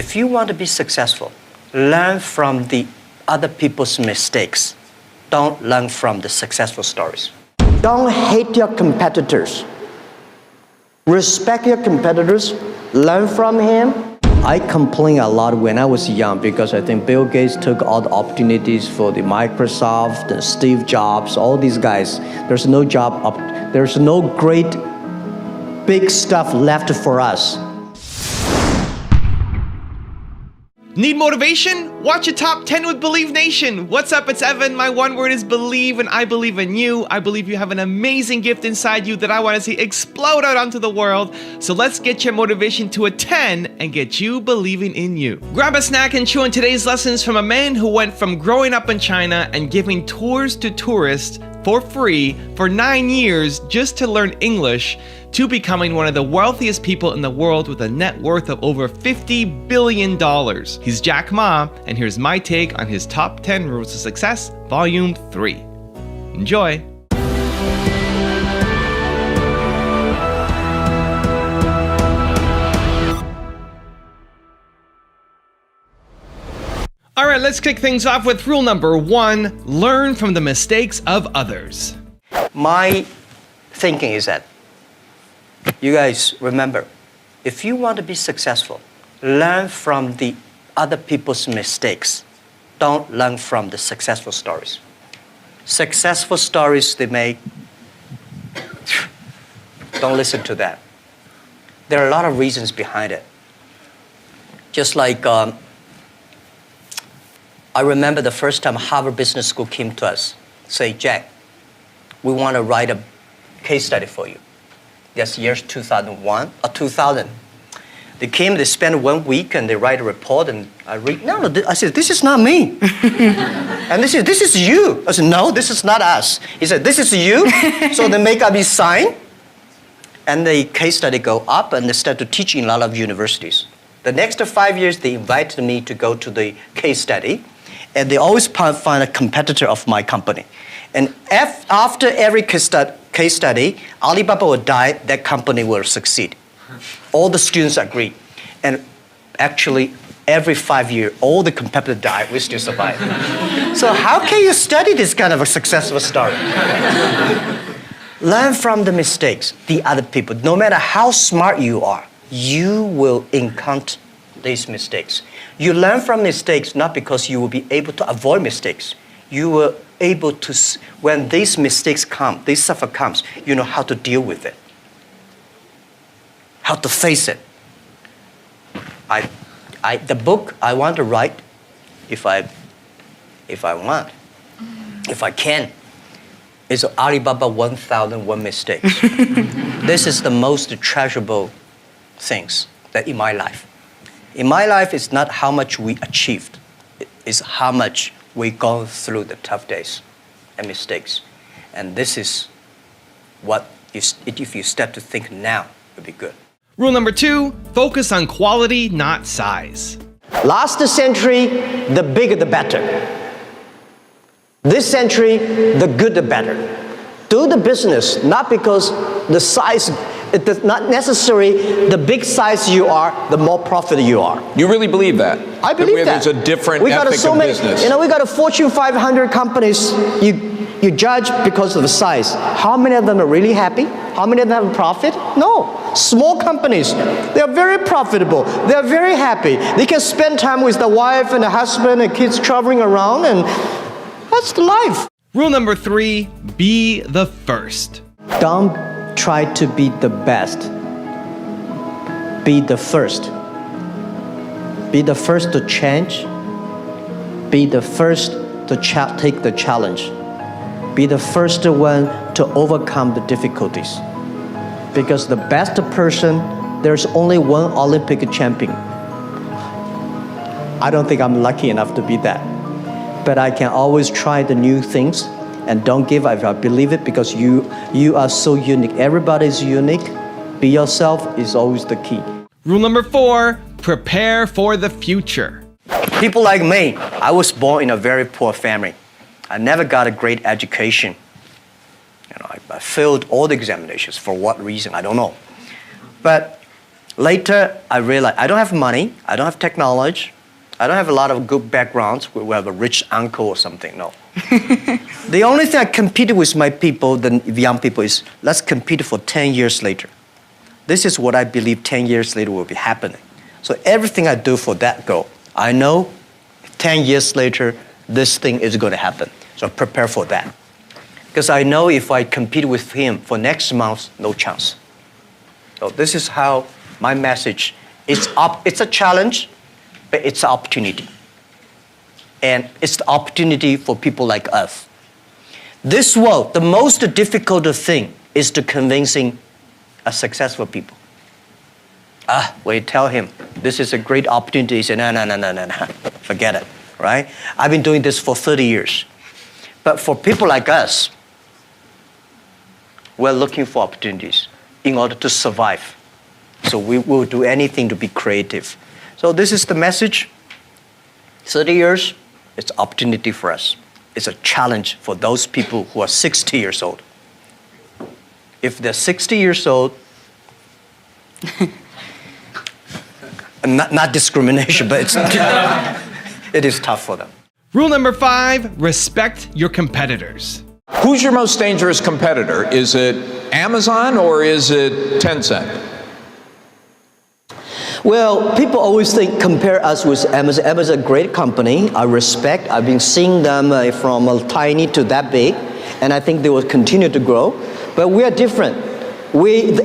If you want to be successful, learn from the other people's mistakes. Don't learn from the successful stories. Don't hate your competitors. Respect your competitors. Learn from him. I complained a lot when I was young because I think Bill Gates took all the opportunities for the Microsoft and Steve Jobs, all these guys. There's no job, there's no great big stuff left for us. Need motivation? Watch a Top 10 with Believe Nation. What's up? It's Evan. My one word is believe, and I believe in you. I believe you have an amazing gift inside you that I want to see explode out onto the world. So let's get your motivation to a 10 and get you believing in you. Grab a snack and chew on today's lessons from a man who went from growing up in China and giving tours to tourists for free for 9 years just to learn English, to becoming one of the wealthiest people in the world with a net worth of over $50 billion. He's Jack Ma, and here's my take on his Top 10 Rules of Success, Volume 3. Enjoy! All right, let's kick things off with rule number 1, learn from the mistakes of others. My thinking is that you guys remember, if you want to be successful, learn from the other people's mistakes. Don't learn from the successful stories. Successful stories they make, don't listen to that. There are a lot of reasons behind it. Just like, I remember the first time Harvard Business School came to us, say, Jack, we want to write a case study for you. That's years 2001 or 2000. They came, they spent 1 week, and they write a report, and I read, I said, this is not me. And they said, this is you. I said, no, this is not us. He said, this is you. So they make up his sign, and the case study go up, and they start to teach in a lot of universities. The next 5 years, they invited me to go to the case study, and they always find a competitor of my company. And after every case study, Alibaba will die, that company will succeed. All the students agree. And actually, every 5 years, all the competitors die, we still survive. So how can you study this kind of a successful story? Learn from the mistakes, the other people. No matter how smart you are, you will encounter these mistakes. You learn from mistakes not because you will be able to avoid mistakes. You will able to, when these mistakes come, this suffer comes, you know how to deal with it, how to face it. The book I want to write, if I can, is Alibaba 1001 Mistakes. This is the most treasurable things that in my life. In my life, it's not how much we achieved, it's how much we go through the tough days and mistakes. And this is what, if you start to think now, it'll be good. Rule number 2, focus on quality, not size. Last century, the bigger the better. This century, the good the better. Do the business, not because the size, it is not necessary, the big size you are, the more profit you are. You really believe that? I believe that. There's a different ethic of business. You know, we got a Fortune 500 companies, you judge because of the size. How many of them are really happy? How many of them have profit? No. Small companies, they are very profitable. They are very happy. They can spend time with the wife and the husband and kids traveling around, and that's the life. Rule number 3, be the first. Don't try to be the best. Be the first. Be the first to change. Be the first to take the challenge. Be the first one to overcome the difficulties. Because the best person, there's only one Olympic champion. I don't think I'm lucky enough to be that. But I can always try the new things and don't give up. I believe it because you are so unique. Everybody is unique. Be yourself is always the key. Rule number 4, prepare for the future. People like me, I was born in a very poor family. I never got a great education. You know, I failed all the examinations. For what reason, I don't know. But Later, I realized I don't have money, I don't have technology, I don't have a lot of good backgrounds. We have a rich uncle or something, no. The only thing I competed with my people, the young people, is let's compete for 10 years later. This is what I believe 10 years later will be happening. So everything I do for that goal, I know 10 years later, this thing is going to happen. So prepare for that. Because I know if I compete with him for next month, no chance. So this is how my message is. It's a challenge, but it's an opportunity. And it's the opportunity for people like us. This world, the most difficult thing is to convincing a successful people. When you tell him, this is a great opportunity, he says, no, forget it, right? I've been doing this for 30 years. But for people like us, we're looking for opportunities in order to survive. So we will do anything to be creative. So this is the message. 30 years, it's opportunity for us. It's a challenge for those people who are 60 years old. If they're 60 years old, not discrimination, but it is tough for them. Rule number 5, respect your competitors. Who's your most dangerous competitor? Is it Amazon or is it Tencent? Well, people always compare us with Amazon. Amazon is a great company. I respect. I've been seeing them from tiny to that big, and I think they will continue to grow. But we are different.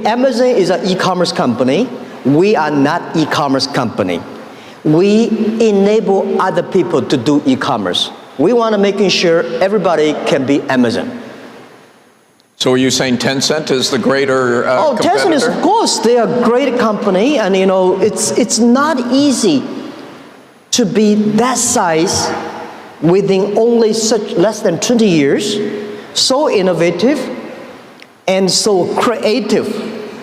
Amazon is an e-commerce company. We are not e-commerce company. We enable other people to do e-commerce. We want to making sure everybody can be Amazon. So are you saying Tencent is the greater competitor? Tencent is, of course, they are a great company, and it's not easy to be that size within only less than 20 years, so innovative and so creative,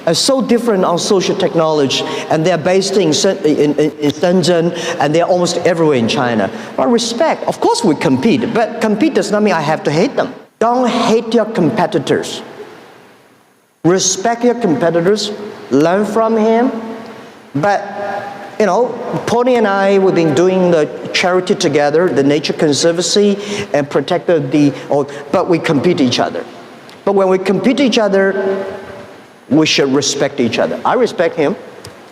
and so different on social technology, and they're based in Shenzhen, and they're almost everywhere in China. But respect, of course we compete, but compete does not mean I have to hate them. Don't hate your competitors. Respect your competitors, learn from him. But, Pony and I, we've been doing the charity together, the Nature Conservancy, and protect but we compete each other. But when we compete each other, we should respect each other. I respect him.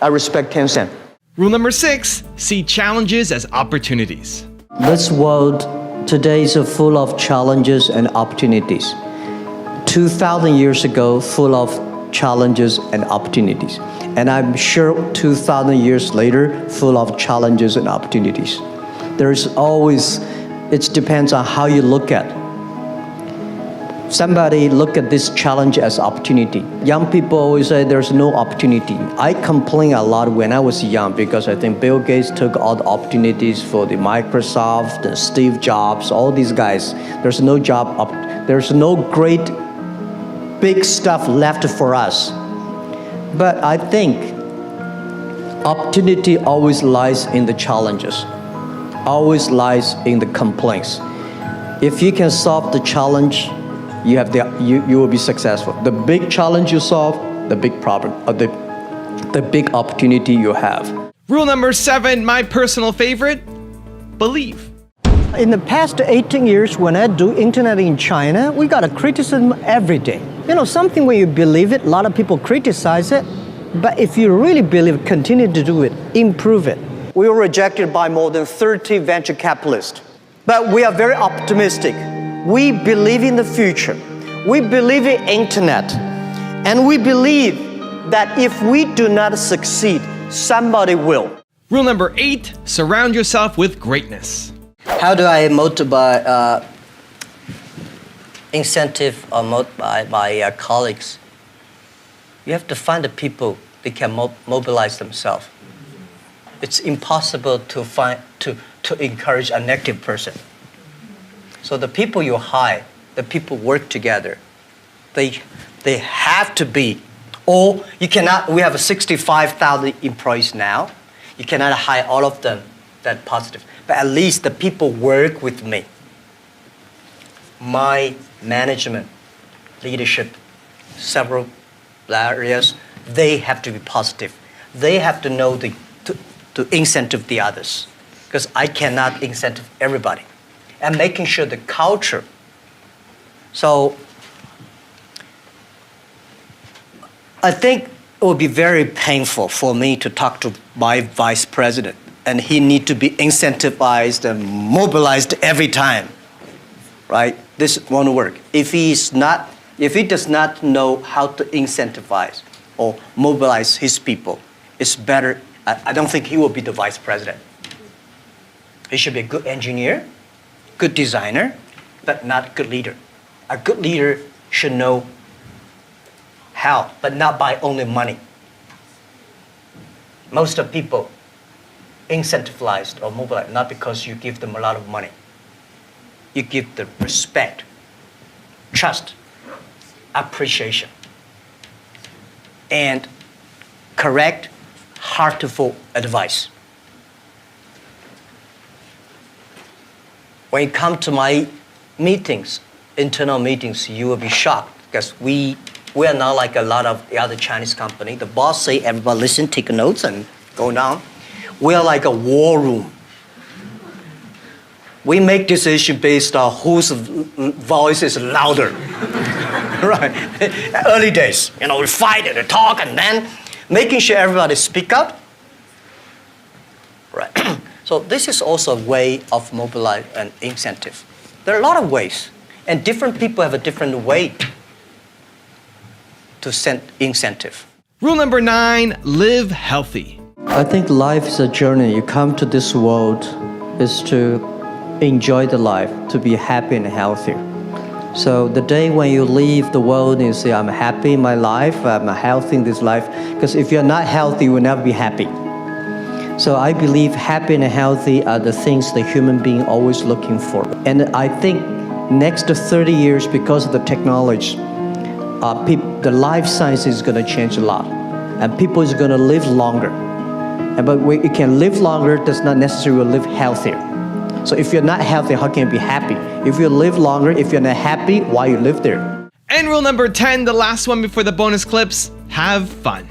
I respect Tencent. Rule number 6, see challenges as opportunities. This world today is full of challenges and opportunities. 2,000 years ago, full of challenges and opportunities. And I'm sure 2,000 years later, full of challenges and opportunities. There's always, it depends on how you look at it. Somebody look at this challenge as opportunity. Young people always say there's no opportunity. I complain a lot when I was young because I think Bill Gates took all the opportunities for the Microsoft, and Steve Jobs, all these guys. There's no job, there's no great big stuff left for us. But I think opportunity always lies in the challenges, always lies in the complaints. If you can solve the challenge, you will be successful. The big challenge you solve, the big problem, the big opportunity you have. Rule number 7, my personal favorite, believe. In the past 18 years, when I do internet in China, we got a criticism every day. Something when you believe it, a lot of people criticize it. But if you really believe it, continue to do it, improve it. We were rejected by more than 30 venture capitalists. But we are very optimistic. We believe in the future. We believe in internet. And we believe that if we do not succeed, somebody will. Rule number 8, surround yourself with greatness. How do I motivate, incentive or motivate my colleagues? You have to find the people that can mobilize themselves. It's impossible to encourage a negative person. So the people you hire, the people work together, they have to be, or you cannot, we have 65,000 employees now. You cannot hire all of them that positive, but at least the people work with me. My management, leadership, several areas, they have to be positive. they have to know to incentive the others, because I cannot incentive everybody. And making sure the culture. So I think it would be very painful for me to talk to my vice president, and he need to be incentivized and mobilized every time, right? This won't work. If he does not know how to incentivize or mobilize his people, it's better. I don't think he will be the vice president. He should be a good engineer, good designer, but not good leader. A good leader should know how, but not by only money. Most of people incentivized or mobilized not because you give them a lot of money. You give them respect, trust, appreciation, and correct, heartful advice. When you come to my meetings, internal meetings, you will be shocked because we are not like a lot of the other Chinese company. The boss say, everybody listen, take notes, and go down. We are like a war room. We make decisions based on whose voice is louder. Right? Early days, we fight and talk, and then making sure everybody speak up. Right. So this is also a way of mobilize and incentive. There are a lot of ways, and different people have a different way to send incentive. Rule number 9, live healthy. I think life is a journey. You come to this world is to enjoy the life, to be happy and healthy. So the day when you leave the world and you say, I'm happy in my life, I'm healthy in this life, because if you're not healthy, you will never be happy. So I believe happy and healthy are the things the human being always looking for. And I think next to 30 years, because of the technology, the life science is going to change a lot. And people is going to live longer. But you can live longer does not necessarily live healthier. So if you're not healthy, how can you be happy? If you live longer, if you're not happy, why you live there? And rule number 10, the last one before the bonus clips, have fun.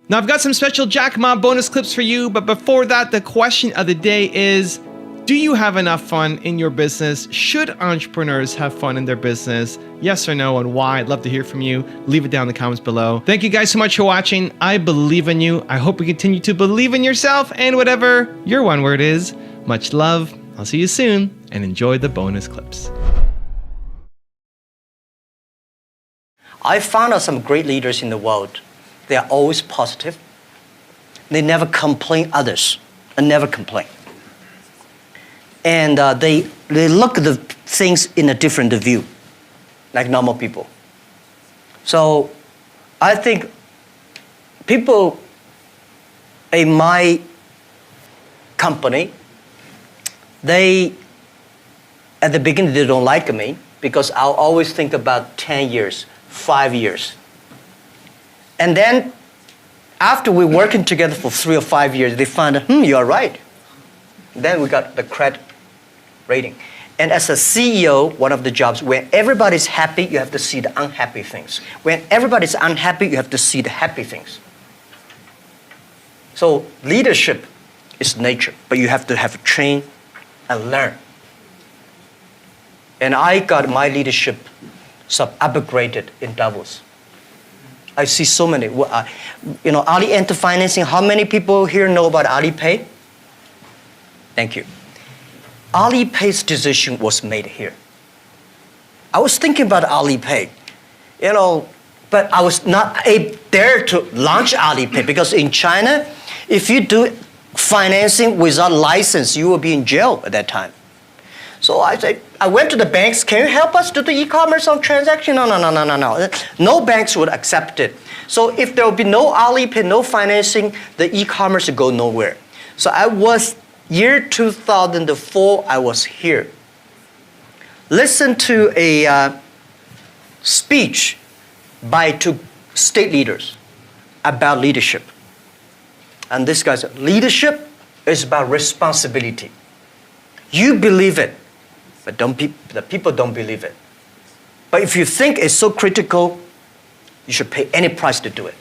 Now, I've got some special Jack Ma bonus clips for you, but before that, the question of the day is, do you have enough fun in your business? Should entrepreneurs have fun in their business? Yes or no, and why? I'd love to hear from you. Leave it down in the comments below. Thank you guys so much for watching. I believe in you. I hope you continue to believe in yourself, and whatever your one word is, much love. I'll see you soon, and enjoy the bonus clips. I found out some great leaders in the world. They are always positive. They never complain others, and never complain. And they look at the things in a different view, like normal people. So I think people in my company, at the beginning, they don't like me because I'll always think about 10 years, 5 years. And then after we're working together for 3 or 5 years, they find, you're right. Then we got the credit rating. And as a CEO, one of the jobs, when everybody's happy, you have to see the unhappy things. When everybody's unhappy, you have to see the happy things. So leadership is nature, but you have to have train and learn. And I got my leadership upgraded in Davos. I see so many. Ali Enter Financing, how many people here know about Alipay? Thank you. Alipay's decision was made here. I was thinking about Alipay, but I was not there to launch Alipay because in China, if you do financing without license, you will be in jail at that time. So I went to the banks, can you help us do the e-commerce on transaction? No. No banks would accept it. So if there will be no Alipay, no financing, the e-commerce would go nowhere. So year 2004, I was here. Listen to a speech by 2 state leaders about leadership. And this guy said, leadership is about responsibility. You believe it, but the people don't believe it. But if you think it's so critical, you should pay any price to do it.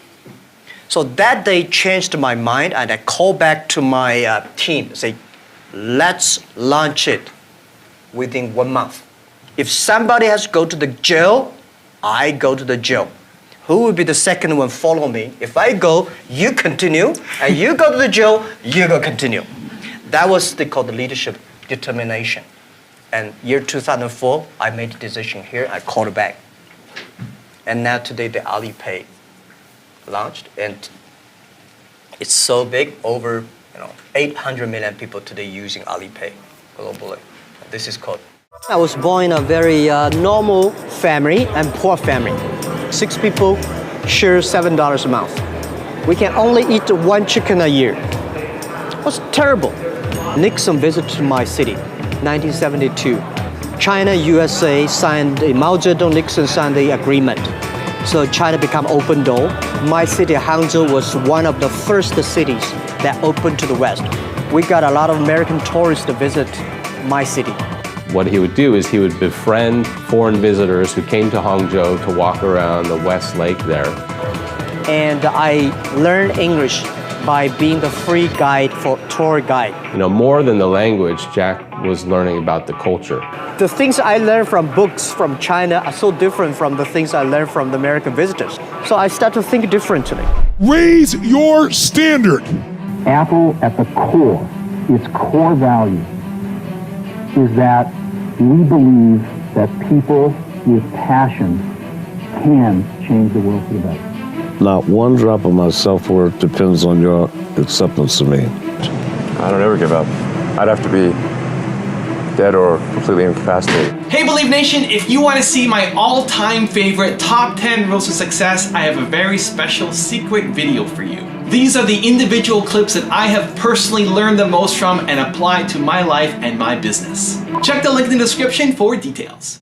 So that day changed my mind, and I called back to my team and say, let's launch it within 1 month. If somebody has to go to the jail, I go to the jail. Who will be the second one follow me? If I go, you continue, and you go to the jail, you go continue. That was called the leadership determination. And year 2004, I made the decision here, I called it back. And now today the Alipay launched, and it's so big, over 800 million people today using Alipay globally. This is called. I was born in a very normal family and poor family. 6 people share $7 a month. We can only eat 1 chicken a year. It was terrible. Nixon visited my city, 1972. China, USA signed, Mao Zedong, Nixon signed the agreement. So China became open door. My city, Hangzhou, was one of the first cities that opened to the West. We got a lot of American tourists to visit my city. What he would do is he would befriend foreign visitors who came to Hangzhou to walk around the West Lake there. And I learned English by being the free guide for tour guide. More than the language, Jack was learning about the culture. The things I learned from books from China are so different from the things I learned from the American visitors. So I started to think differently. Raise your standard. Apple at the core, its core value is that we believe that people with passion can change the world for the better. Not one drop of my self-worth depends on your acceptance of me. I don't ever give up. I'd have to be dead or completely incapacitated. Hey Believe Nation, if you want to see my all-time favorite top 10 rules of success, I have a very special secret video for you. These are the individual clips that I have personally learned the most from and applied to my life and my business. Check the link in the description for details.